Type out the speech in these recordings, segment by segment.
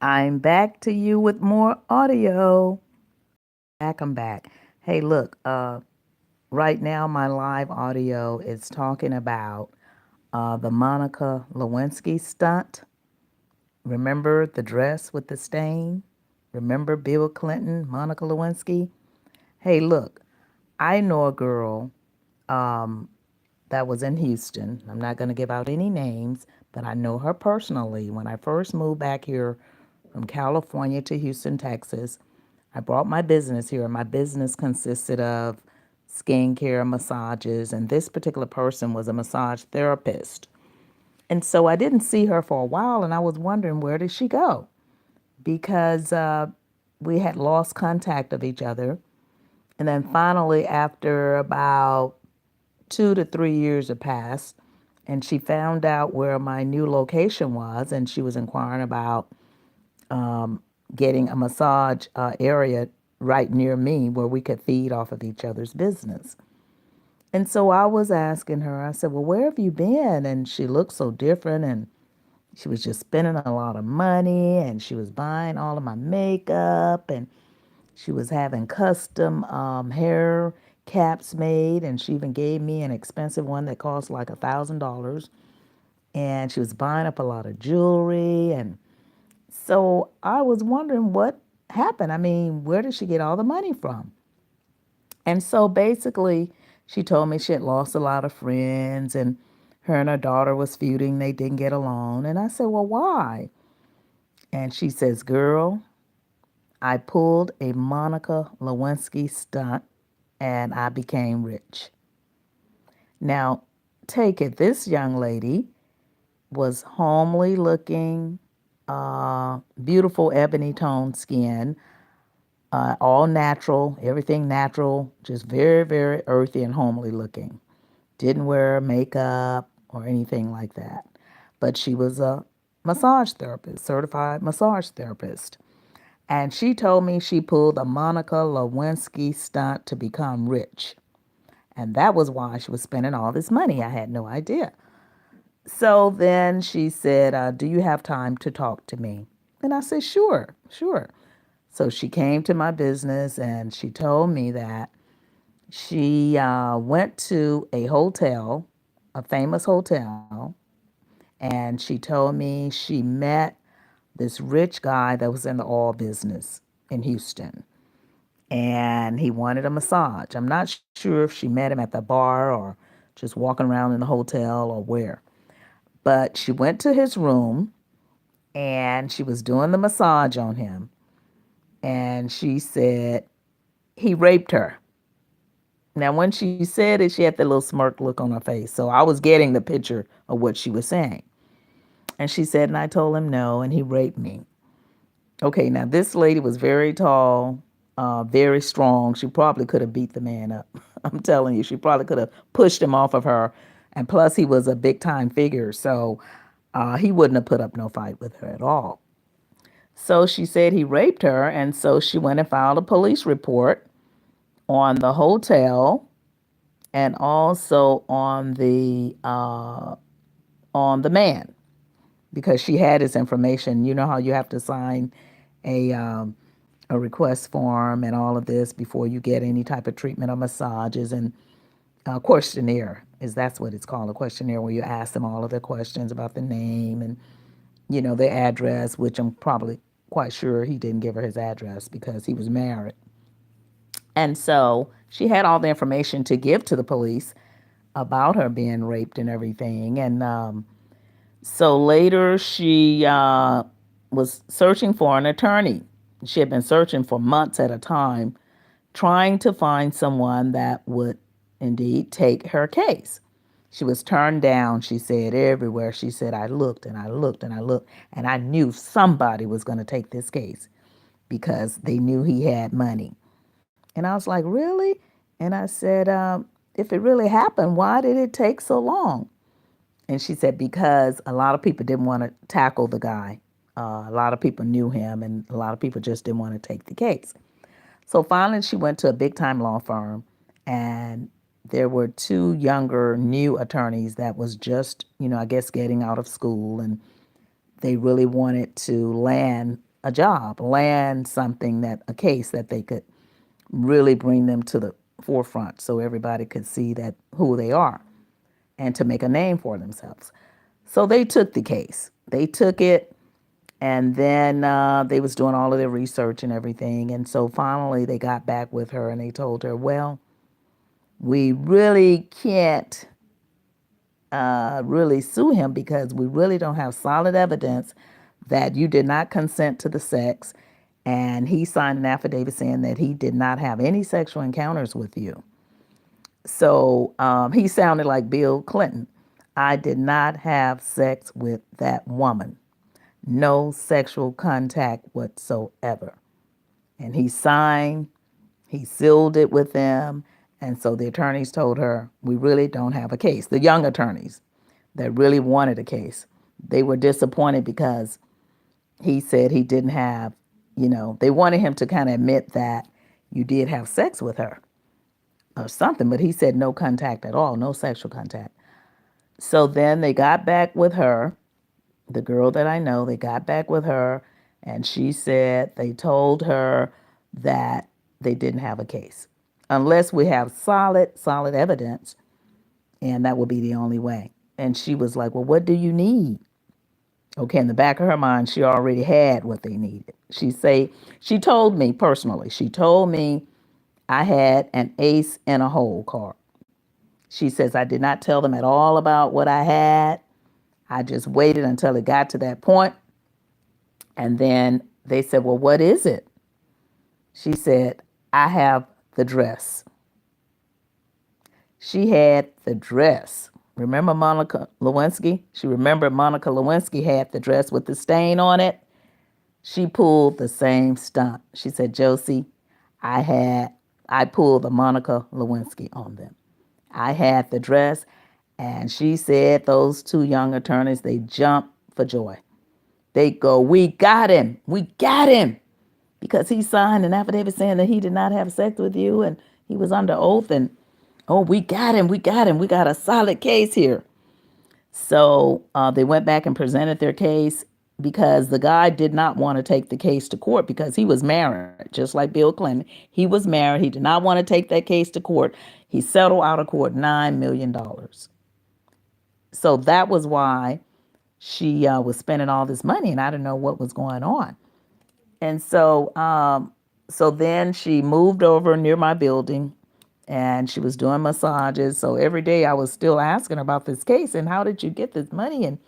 I'm back to you with more audio. I'm back. Hey, look, right now my live audio is talking about the Monica Lewinsky stunt. Remember the dress with the stain? Remember Bill Clinton, Monica Lewinsky? Hey, look, I know a girl um, that was in Houston. I'm not going to give out any names, but I know her personally. When I first moved back here from California to Houston, Texas, I brought my business here. My business consisted of skincare, massages, and this particular person was a massage therapist. And so I didn't see her for a while, and I was wondering where did she go because we had lost contact of each other. And then finally, after about 2 to 3 years had passed, and she found out where my new location was, and she was inquiring about getting a massage area right near me where we could feed off of each other's business. And so I was asking her, I said, well, where have you been? And she looked so different, and she was just spending a lot of money, and she was buying all of my makeup, and she was having custom hair caps made, and she even gave me an expensive one that cost like $1,000. And she was buying up a lot of jewelry. And so I was wondering what happened. I mean, where did she get all the money from? And so basically, she told me she had lost a lot of friends, and her and her daughter was feuding. They didn't get along. And I said, well, why? And she says, girl, I pulled a Monica Lewinsky stunt and I became rich. Now, take it, this young lady was homely looking, beautiful ebony toned skin, all natural, everything natural, just very, very earthy and homely looking. Didn't wear makeup or anything like that. But she was a massage therapist, certified massage therapist. And she told me she pulled a Monica Lewinsky stunt to become rich. And that was why she was spending all this money. I had no idea. So then she said, do you have time to talk to me? And I said, sure, sure. So she came to my business and she told me that she went to a hotel, a famous hotel, and she told me she met this rich guy that was in the oil business in Houston. And he wanted a massage. I'm not sure if she met him at the bar or just walking around in the hotel or where. But she went to his room and she was doing the massage on him. And she said he raped her. Now, when she said it, she had that little smirk look on her face. So I was getting the picture of what she was saying. And she said, and I told him no, and he raped me. Okay, now this lady was very tall, very strong. She probably could have beat the man up. I'm telling you, she probably could have pushed him off of her. And plus, he was a big time figure. So he wouldn't have put up no fight with her at all. So she said he raped her. And so she went and filed a police report on the hotel and also on the man because she had his information. You know how you have to sign a um, a request form and all of this before you get any type of treatment or massages and questionnaire is that's what it's called, a questionnaire where you ask them all of their questions about the name and their address, which I'm probably quite sure he didn't give her his address because he was married. And so she had all the information to give to the police about her being raped and everything. And so later she was searching for an attorney. She had been searching for months at a time, trying to find someone that would indeed take her case. She was turned down, she said, everywhere. She said, I looked and I looked and I looked, and I knew somebody was going to take this case because they knew he had money. And I was like, really? And I said, if it really happened, why did it take so long? And she said, because a lot of people didn't want to tackle the guy. A lot of people knew him, and a lot of people just didn't want to take the case. So finally, she went to a big time law firm, and there were two younger, new attorneys that was just, I guess getting out of school, and they really wanted to land a job, land something, that a case that they could really bring them to the forefront so everybody could see that who they are and to make a name for themselves. So they took the case. They took it, and then they was doing all of their research and everything. And so finally they got back with her and they told her, well, we really can't really sue him because we really don't have solid evidence that you did not consent to the sex. And he signed an affidavit saying that he did not have any sexual encounters with you. So he sounded like Bill Clinton. I did not have sex with that woman. No sexual contact whatsoever. And he signed, he sealed it with them. And so the attorneys told her, we really don't have a case. The young attorneys that really wanted a case, they were disappointed because he said he didn't have, they wanted him to kind of admit that you did have sex with her or something, but he said no contact at all, no sexual contact. So then they got back with her, the girl that I know, they got back with her, and she said they told her that they didn't have a case unless we have solid evidence, and that would be the only way. And she was like, well, what do you need? Okay, in the back of her mind, she already had what they needed. She told me personally, she told me I had an ace in a hole card. She says I did not tell them at all about what I had. I just waited until it got to that point. And then they said, well, what is it? She said, I have the dress. She had the dress. Remember Monica Lewinsky? She remembered Monica Lewinsky had the dress with the stain on it. She pulled the same stunt. She said, Josie, I pulled the Monica Lewinsky on them. I had the dress, and she said those two young attorneys, they jumped for joy. They go, we got him. We got him. Because he signed an affidavit saying that he did not have sex with you and he was under oath. And, oh, we got him. We got him. We got a solid case here. So they went back and presented their case because the guy did not want to take the case to court because he was married, just like Bill Clinton. He was married. He did not want to take that case to court. He settled out of court $9 million. So that was why she was spending all this money, and I didn't know what was going on. And so then she moved over near my building, and she was doing massages. So every day I was still asking her about this case and how did you get this money? And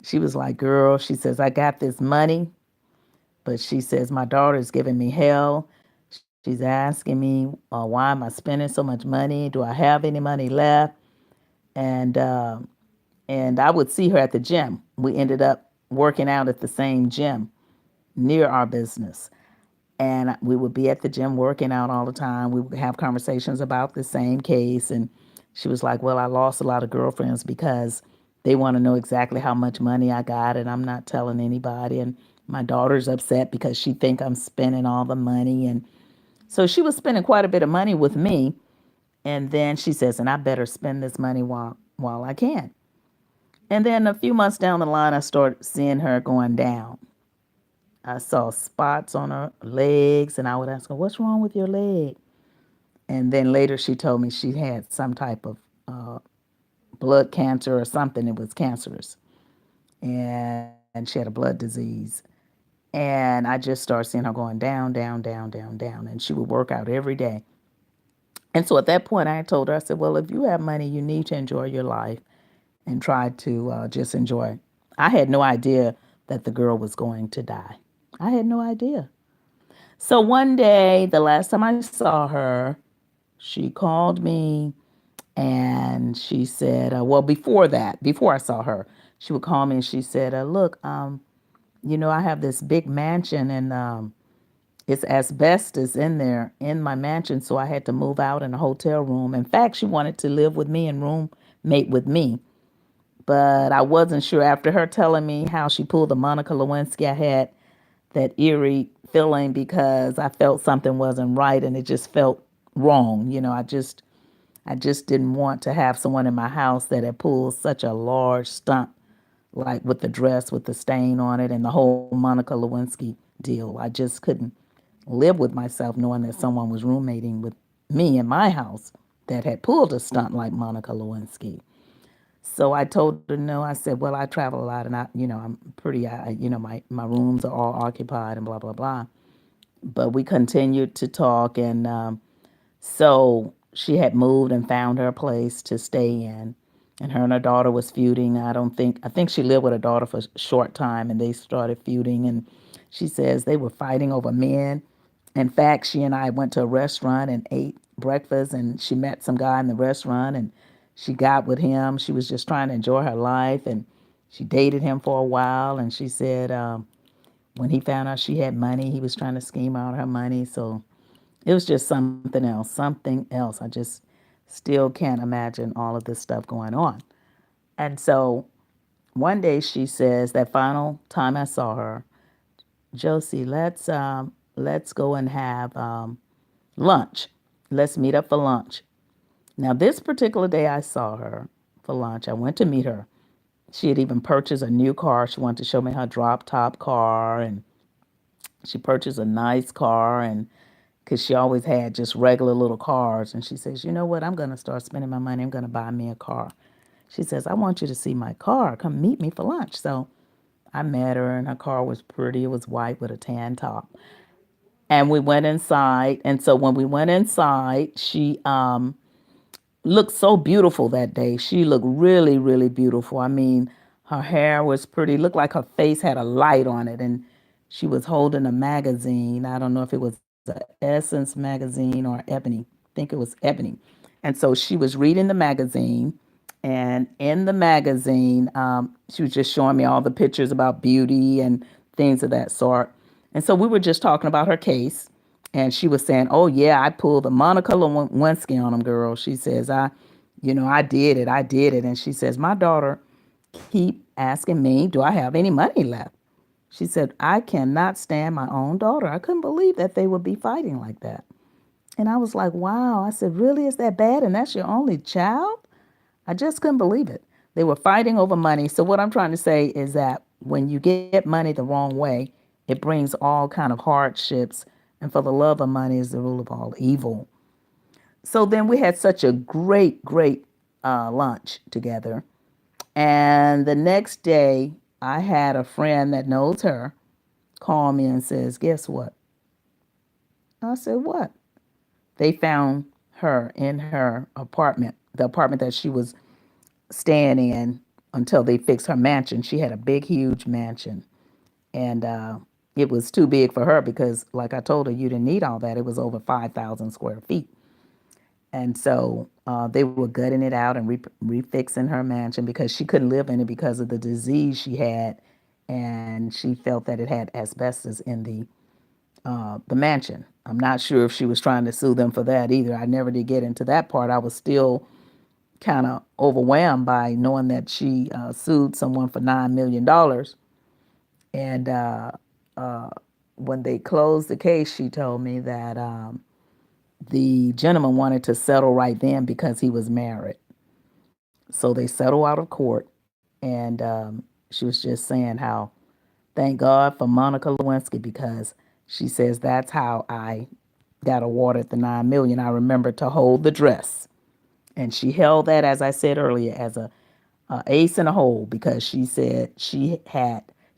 she was like, girl, she says, I got this money, but she says, my daughter's giving me hell. She's asking me, why am I spending so much money? Do I have any money left? And I would see her at the gym. We ended up working out at the same gym near our business. And we would be at the gym working out all the time. We would have conversations about the same case. And she was like, well, I lost a lot of girlfriends because they want to know exactly how much money I got and I'm not telling anybody. And my daughter's upset because she think I'm spending all the money. And so she was spending quite a bit of money with me. And then she says, and I better spend this money while I can. And then a few months down the line, I started seeing her going down. I saw spots on her legs, and I would ask her, what's wrong with your leg? And then later she told me she had some type of blood cancer or something. It was cancerous. And she had a blood disease. And I just started seeing her going down, down, down, down, down. And she would work out every day. And so at that point, I told her, I said, well, if you have money, you need to enjoy your life and try to just enjoy. I had no idea that the girl was going to die. I had no idea. So one day, the last time I saw her, she called me and she said, well, before that, before I saw her, she would call me and she said, look, I have this big mansion and it's asbestos in there in my mansion. So I had to move out in a hotel room. In fact, she wanted to live with me and roommate with me. But I wasn't sure after her telling me how she pulled the Monica Lewinsky. I had that eerie feeling because I felt something wasn't right and it just felt wrong. I just didn't want to have someone in my house that had pulled such a large stunt like with the dress with the stain on it and the whole Monica Lewinsky deal. I just couldn't live with myself knowing that someone was roommating with me in my house that had pulled a stunt like Monica Lewinsky. So I told her no. I said, well, I travel a lot and I'm pretty, my rooms are all occupied and blah, blah, blah. But we continued to talk. And so she had moved and found her a place to stay in. And her daughter was feuding. I think she lived with her daughter for a short time and they started feuding. And she says they were fighting over men. In fact, she and I went to a restaurant and ate breakfast, and she met some guy in the restaurant and she got with him. She was just trying to enjoy her life, and she dated him for a while. And she said when he found out she had money, he was trying to scheme out her money. So it was just something else, something else. I just still can't imagine all of this stuff going on. And so one day she says, that final time I saw her, Josie, let's go and have lunch. Let's meet up for lunch. Now, this particular day I saw her for lunch, I went to meet her. She had even purchased a new car. She wanted to show me her drop top car, and she purchased a nice car, and because she always had just regular little cars. And she says, you know what? I'm going to start spending my money. I'm going to buy me a car. She says, I want you to see my car. Come meet me for lunch. So I met her, and her car was pretty. It was white with a tan top. And we went inside. And so when we went inside, she looked so beautiful that day. She looked really, really beautiful. I mean, her hair was pretty, looked like her face had a light on it. And she was holding a magazine. I don't know if it was a Essence magazine or Ebony. I think it was Ebony. And so she was reading the magazine. And in the magazine, she was just showing me all the pictures about beauty and things of that sort. And so we were just talking about her case. And she was saying, oh, yeah, I pulled the Monica Lewinsky on them, girl. She says, I did it. I did it. And she says, my daughter keep asking me, do I have any money left? She said, I cannot stand my own daughter. I couldn't believe that they would be fighting like that. And I was like, wow. I said, really? Is that bad? And that's your only child? I just couldn't believe it. They were fighting over money. So what I'm trying to say is that when you get money the wrong way, it brings all kind of hardships. And for the love of money is the rule of all evil. So then we had such a great, great lunch together. And the next day, I had a friend that knows her call me and says, guess what? I said, what? They found her in her apartment, the apartment that she was staying in until they fixed her mansion. She had a big, huge mansion. And it was too big for her because, like I told her, you didn't need all that. It was over 5,000 square feet. And so they were gutting it out and refixing her mansion because she couldn't live in it because of the disease she had. And she felt that it had asbestos in the mansion. I'm not sure if she was trying to sue them for that either. I never did get into that part. I was still kind of overwhelmed by knowing that she sued someone for $9 million. And when they closed the case, she told me that the gentleman wanted to settle right then because he was married. So they settled out of court. And she was just saying how, thank God for Monica Lewinsky because she says that's how I got awarded the 9 million. I remember to hold the dress. And she held that, as I said earlier, as a ace in a hole because she said she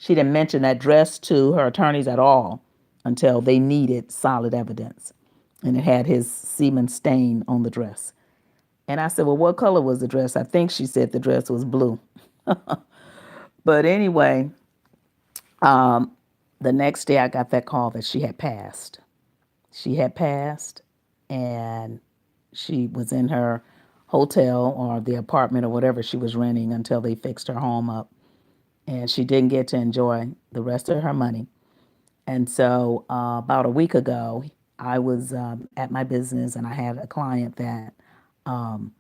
didn't mention that dress to her attorneys at all until they needed solid evidence. And it had his semen stain on the dress. And I said, well, what color was the dress? I think she said the dress was blue. But anyway, the next day I got that call that she had passed. She had passed and she was in her hotel or the apartment or whatever she was renting until they fixed her home up. And she didn't get to enjoy the rest of her money. And so about a week ago, I was at my business and I had a client um,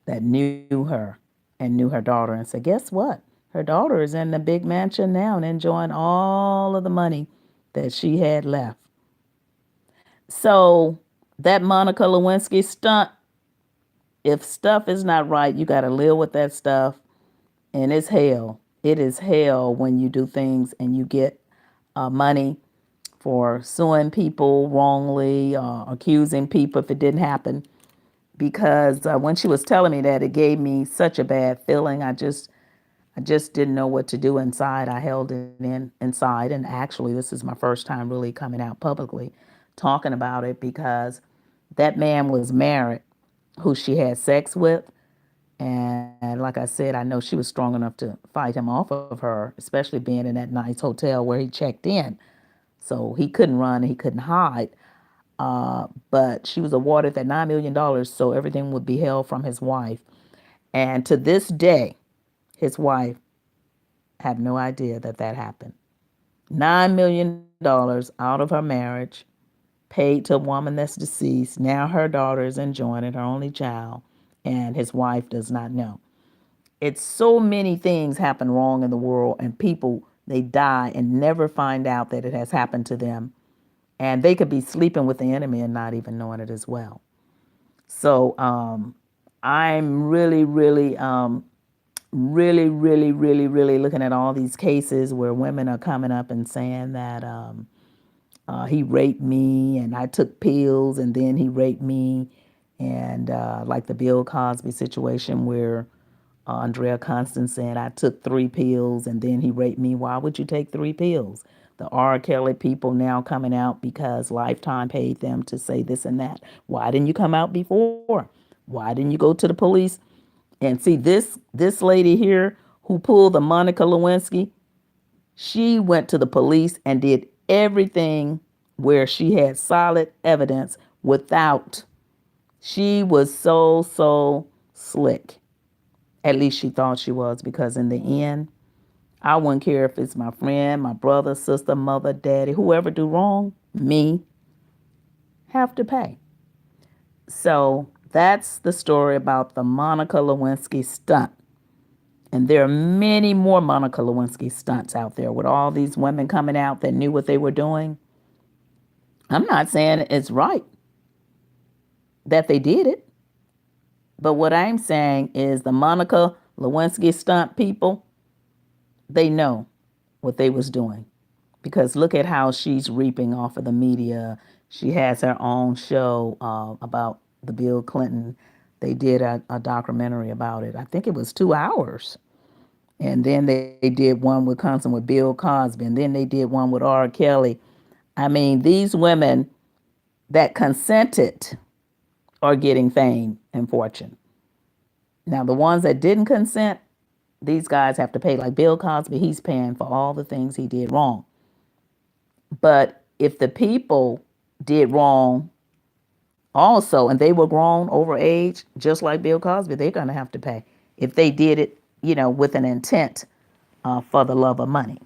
that knew her and knew her daughter and said, guess what? Her daughter is in the big mansion now and enjoying all of the money that she had left. So that Monica Lewinsky stunt, if stuff is not right, you got to live with that stuff and it's hell. it is hell when you do things and you get money for suing people wrongly, accusing people if it didn't happen. Because when she was telling me that, it gave me such a bad feeling. I just didn't know what to do inside. I held it in inside, and actually, this is my first time really coming out publicly talking about it because that man was married, who she had sex with, and like I said, I know she was strong enough to fight him off of her, especially being in that nice hotel where he checked in. So he couldn't run, he couldn't hide. But she was awarded that $9 million, so everything would be held from his wife. And to this day, his wife have no idea that that happened. $9 million out of her marriage, paid to a woman that's deceased. Now her daughter is enjoying it, her only child, and his wife does not know. It's so many things happen wrong in the world, and people they die and never find out that it has happened to them, and they could be sleeping with the enemy and not even knowing it as well. So I'm really looking at all these cases where women are coming up and saying that he raped me and I took pills and then he raped me. And like the Bill Cosby situation where Andrea Constand said, I took 3 pills and then he raped me. Why would you take 3 pills? The R. Kelly people now coming out because Lifetime paid them to say this and that. Why didn't you come out before? Why didn't you go to the police? And see this lady here who pulled the Monica Lewinsky, she went to the police and did everything where she had solid evidence without. She was so slick. At least she thought she was, because in the end, I wouldn't care if it's my friend, my brother, sister, mother, daddy, whoever do wrong, me, have to pay. So that's the story about the Monica Lewinsky stunt. And there are many more Monica Lewinsky stunts out there with all these women coming out that knew what they were doing. I'm not saying it's right that they did it, but what I'm saying is the Monica Lewinsky stunt people, they know what they was doing, because look at how she's reaping off of the media. She has her own show about the Bill Clinton. They did a documentary about it. I think it was 2 hours. And then they did one with Constant with Bill Cosby, and then they did one with R. Kelly. I mean, these women that consented are getting fame and fortune. Now, the ones that didn't consent, these guys have to pay. Like Bill Cosby, he's paying for all the things he did wrong. But if the people did wrong also, and they were grown over age, just like Bill Cosby, they're going to have to pay if they did it, with an intent for the love of money.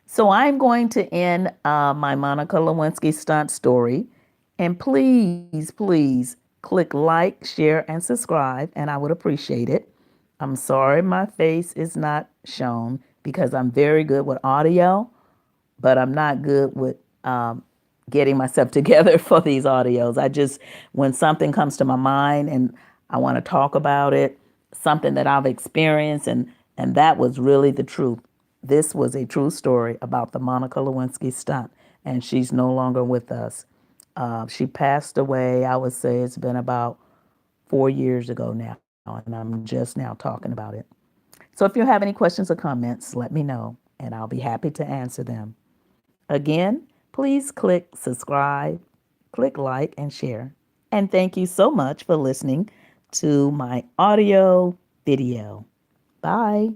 So I'm going to end my Monica Lewinsky stunt story. And please click like, share, and subscribe, and I would appreciate it. I'm sorry my face is not shown because I'm very good with audio, but I'm not good with getting myself together for these audios. When something comes to my mind and I want to talk about it, something that I've experienced, and that was really the truth. This was a true story about the Monica Lewinsky stunt, and she's no longer with us. She passed away, I would say it's been about 4 years ago now, and I'm just now talking about it. So if you have any questions or comments, let me know, and I'll be happy to answer them. Again, please click subscribe, click like, and share. And thank you so much for listening to my audio video. Bye.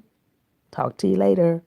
Talk to you later.